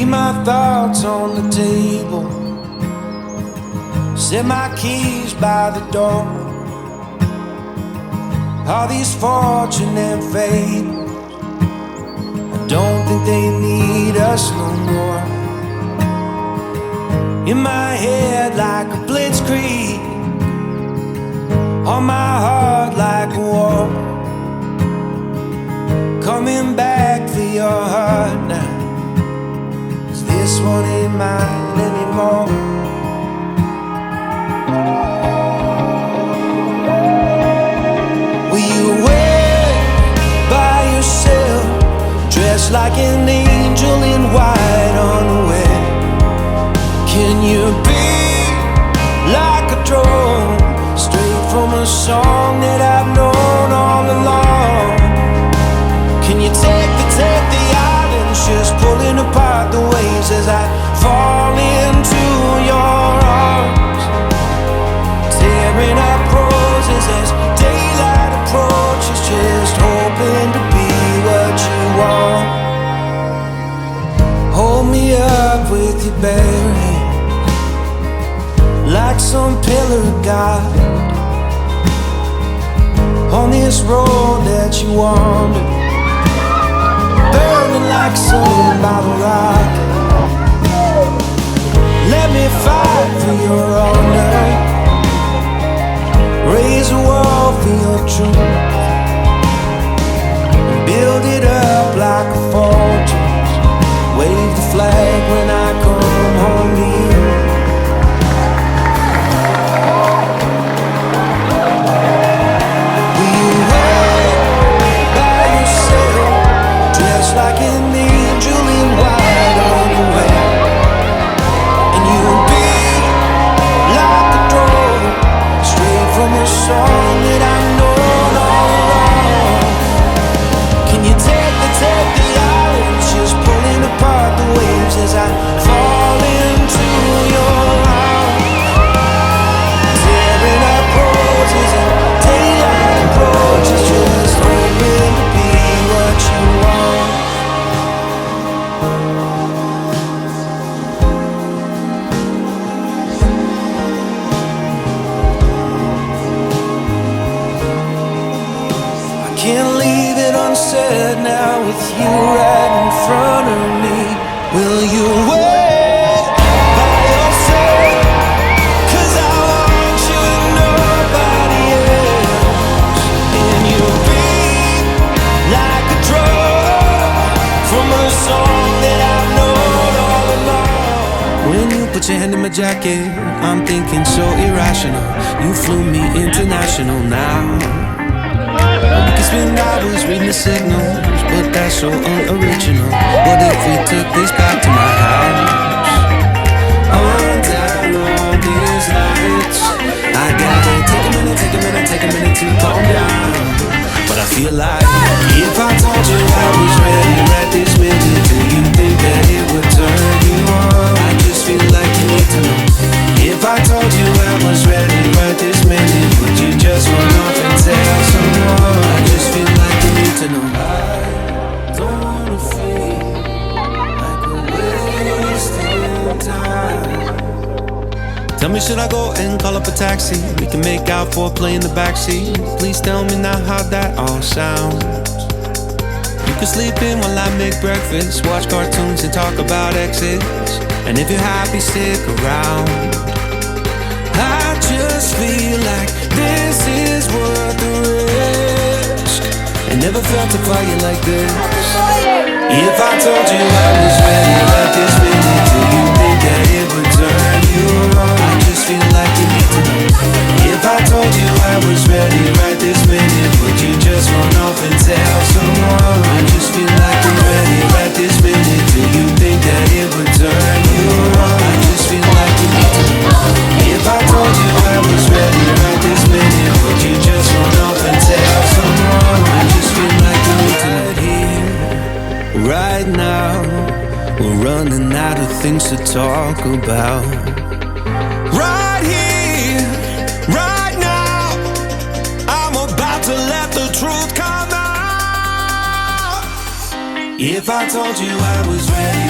my thoughts on the table, set my keys by the door. All these fortunate fables, I don't think they need us no more. In my head like a blitzkrieg, on my heart like a war. Coming back for your heart now, 'cause this one ain't mine anymore. Will you wait by yourself, dressed like an angel in white unaware? Can you be like a drone, straight from a song that I've known all along? Can you take the islands, just pulling apart the waves as I fall into your arms, tearing up roses as daylight approaches, just hoping to be what you want. Hold me up with your bare hands, like some pillar of God, on this road that you wandered, burning like sun by the rock. Let me fight for your honor, raise a wall for your truth, build it up like a fortress, wave the flag when I come home to you. Will you wait by yourself, dressed like an angel in white underwear? And you'll be like a drone, straight from a song that I've known all along. Can you take the islands, just pulling apart the waves as I fall into your arms, tearing up roses and daylight approaches, just hoping to be what you want. I can't leave it unsaid now with you right in front of me. Will you wait by yourself? 'Cause I want you and nobody else. And you'll be like a drug from a song that I've known all along. When you put your hand in my jacket, I'm thinking so irrational. You flew me international now. We can spend hours reading the signals, but that's so unoriginal. What if we took this back to my house? On down all these nights, I gotta take a minute to calm down. But I feel like if I told you I was ready right this minute, do you think that it would turn you on? I just feel like you need to know. If I told you I was ready right this minute, would you just run off and tell someone? I just feel like you need to know. I don't wanna feel like we're wasting time. Tell me, should I go and call up a taxi? We can make out for play in the backseat. Please tell me now how that all sounds. You can sleep in while I make breakfast, watch cartoons and talk about exits. And if you're happy, stick around. I just feel like this is worth the risk. I never felt a fire like this. If I told you I was ready right this minute, do you think that it would turn you on? I just feel like you need to know. If I told you I was ready right this minute, would you just run off and tell someone? I just feel like I'm ready right this minute. Do you think that it would turn you on? I just feel like you need to know. If I told you I was ready right this minute, would you just run off and tell someone? I just feel like you need to know. Right now, we're running out of things to talk about. Right here, right now, I'm about to let the truth come out. If I told you I was ready